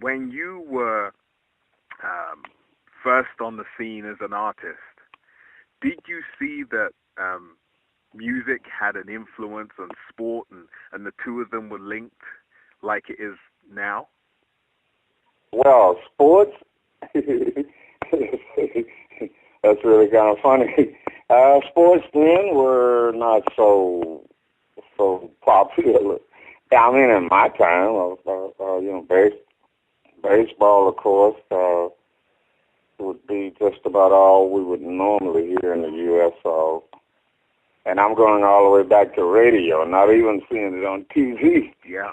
when you were first on the scene as an artist, did you see that music had an influence on sport, and the two of them were linked like it is now? Well, sports, that's really kind of funny. Sports then were not so popular. I mean, in my time, baseball, of course, would be just about all we would normally hear in the U.S. And I'm going all the way back to radio, not even seeing it on TV. Yeah.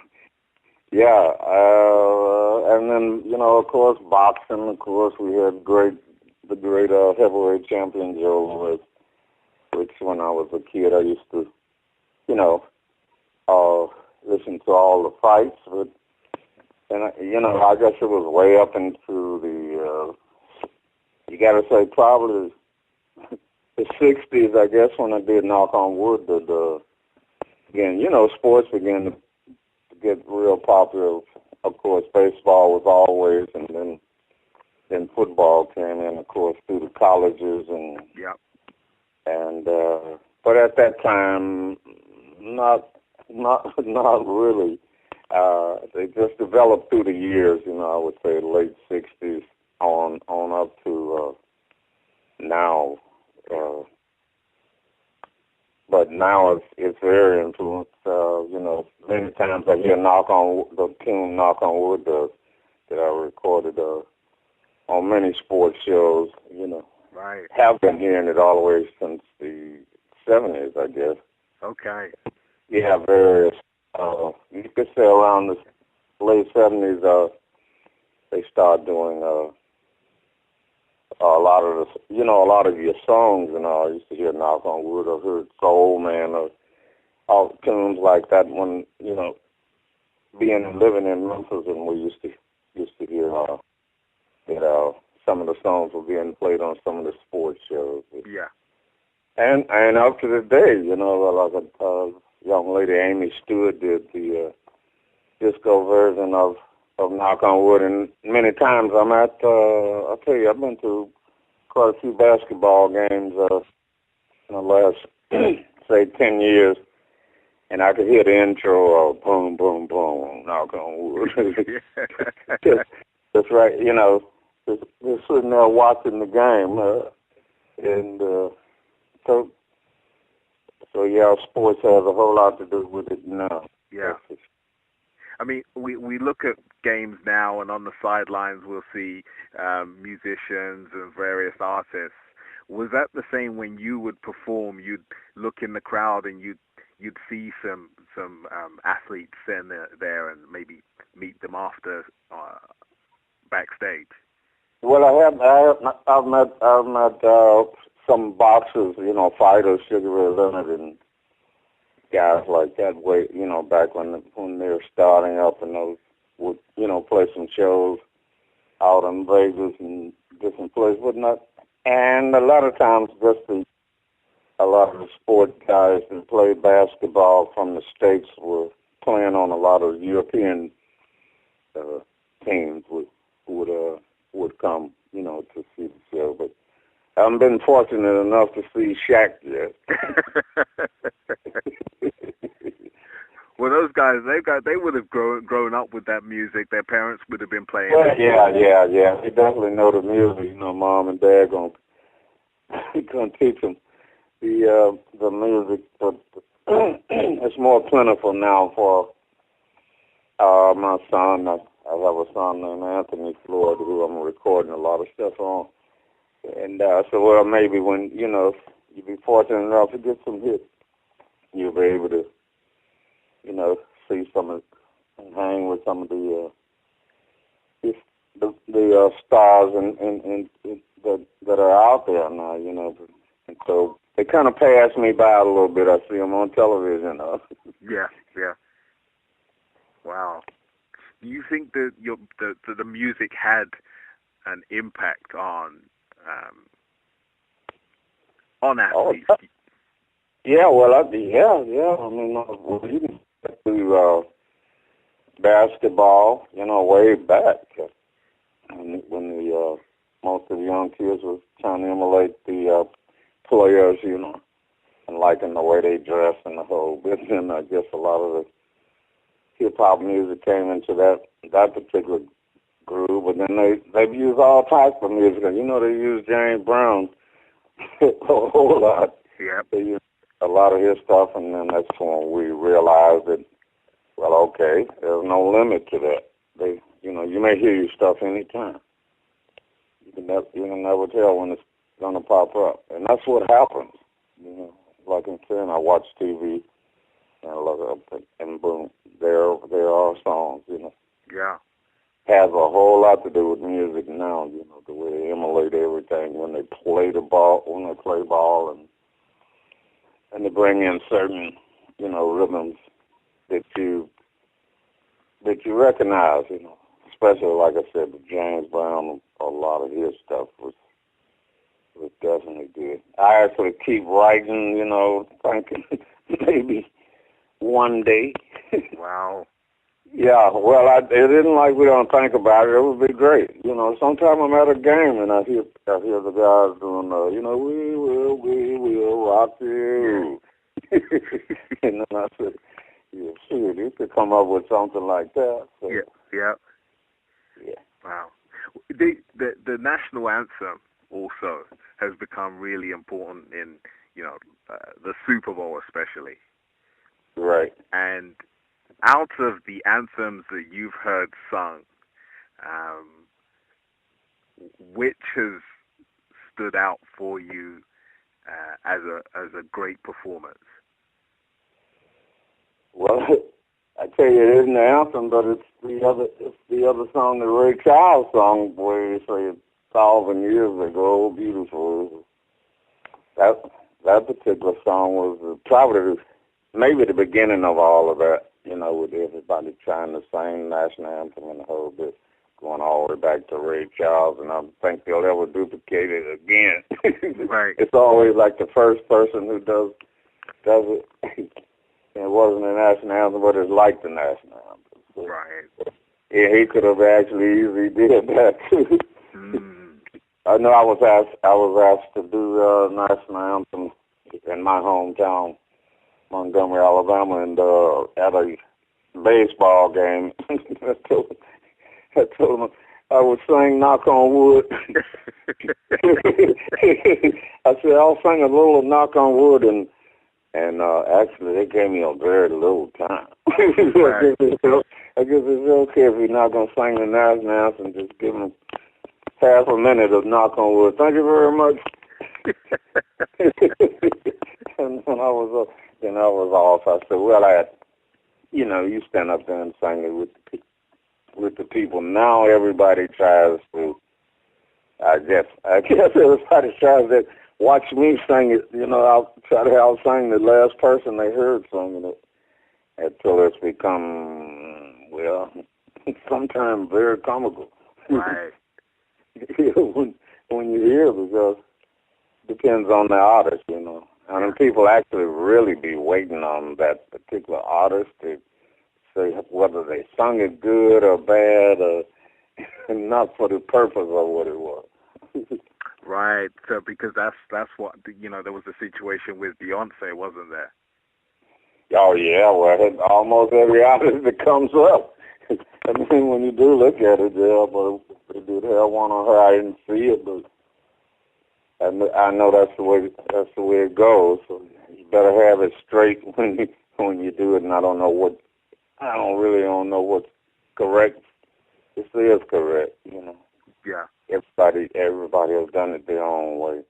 Yeah, and then, of course, boxing, of course, we had the great heavyweight champion Joe Louis, which when I was a kid, I used to, listen to all the fights, and I guess it was way up into the, you got to say probably the 60s, I guess, when I did Knock on Wood, again, sports began to get real popular. Of course, baseball was always, and then football came in, of course, through the colleges and yeah. And but at that time, not really. They just developed through the years. I would say late '60s on up to now. But now it's very influenced. Many times I hear the tune "Knock on Wood" that I recorded on many sports shows. Right. Have been hearing it all the way since the '70s, I guess. Okay. Yeah, various. You could say around the late '70s, they start doing a lot of your songs and all. I used to hear "Knock on Wood," I heard "Soul Man," or all tunes like that. When living in Memphis, and we used to hear some of the songs were being played on some of the sports shows. Yeah. And up to this day, like a young lady, Amy Stewart, did the disco version of "Knock on Wood," and many times I'll tell you, I've been to quite a few basketball games in the last, say, 10 years, and I could hear the intro of boom, boom, boom, "Knock on Wood." That's right, just sitting there watching the game, and so yeah, sports has a whole lot to do with it now. Yeah. I mean, we look at games now, and on the sidelines we'll see musicians and various artists. Was that the same when you would perform? You'd look in the crowd and you'd see some athletes in there and maybe meet them after backstage. Well, I've met some boxers, fighters, Sugar Ray Leonard and guys like that. Back when they were starting up, and those would play some shows out in Vegas and different places, but not. And a lot of times, a lot of the sport guys that played basketball from the States were playing on a lot of European teams would come, to see the show. But I haven't been fortunate enough to see Shaq yet. Well, those guys, they would have grown up with that music. Their parents would have been playing. Well, yeah. They definitely know the music. Mom and Dad gonna teach them the music, but it's more plentiful now for my son. I have a son named Anthony Floyd, who I'm recording a lot of stuff on. And so, maybe when, you be fortunate enough to get some hits, you'll be able to, see some of, and hang with some of the stars and that are out there now, And so they kind of pass me by a little bit. I see them on television. Yeah. Wow. Do you think that the music had an impact on athletes? Oh, yeah. Well, yeah. I mean, you can basketball, way back when the most of the young kids was trying to emulate the players, and liking the way they dress and the whole bit. And I guess a lot of the hip hop music came into that particular groove. But then they've used all types of music. They use James Brown a whole lot. Yep. They use a lot of his stuff, and then that's when we realized that, well, okay, there's no limit to that. You may hear your stuff anytime. You can never tell when it's gonna pop up, and that's what happens. Like I'm saying, I watch TV and I look up, and boom, there are songs. Yeah. Has a whole lot to do with music now. The way they emulate everything when they play ball, and they bring in certain, rhythms that you recognize. Especially like I said, with James Brown, a lot of his stuff was definitely good. I actually keep writing, thinking maybe one day. Wow. Yeah, well, it isn't like we don't think about it. It would be great. Sometime I'm at a game and I hear the guys doing, we will rock you. And then I said, yeah, sure, you could come up with something like that. So, Yeah. Yeah. Wow. The national anthem also has become really important in, the Super Bowl especially. Right. And out of the anthems that you've heard sung, which has stood out for you as a great performance? Well, I tell you, it isn't the anthem, but it's the other song, the Ray Charles song, where you say 1,000 years ago, beautiful. That particular song was probably maybe the beginning of all of that. With everybody trying to sing national anthem and the whole bit, going all the way back to Ray Charles, and I don't think they'll ever duplicate it again. Right. It's always like the first person who does it. It wasn't a national anthem, but it's like the national anthem. So, right. Yeah, he could have actually easily did that too. I know I was asked to do the national anthem in my hometown, Montgomery, Alabama, and at a baseball game. I told him I would sing "Knock on Wood." I said I'll sing a little "Knock on Wood," and actually they gave me a very little time. Right. I guess it's okay if you're not going to sing the national anthem, just give them half a minute of "Knock on Wood." Thank you very much. And when I was up. Then I was off. I said, well, you stand up there and sing it with the people. Now everybody tries to, I guess everybody tries to watch me sing it. I'll try to outsing the last person they heard singing it until it's become, well, sometimes very comical. Right. when you hear it, because it depends on the artist, And then people actually really be waiting on that particular artist to say whether they sung it good or bad, or not for the purpose of what it was. Right. So because that's what there was a situation with Beyonce, wasn't there? Oh yeah, well, almost every artist that comes up. I mean, when you do look at it, yeah, but they did have one on her. I didn't see it, but I know that's the way it goes. So you better have it straight when you do it. And I don't know what's correct. It is correct, Yeah. Everybody has done it their own way.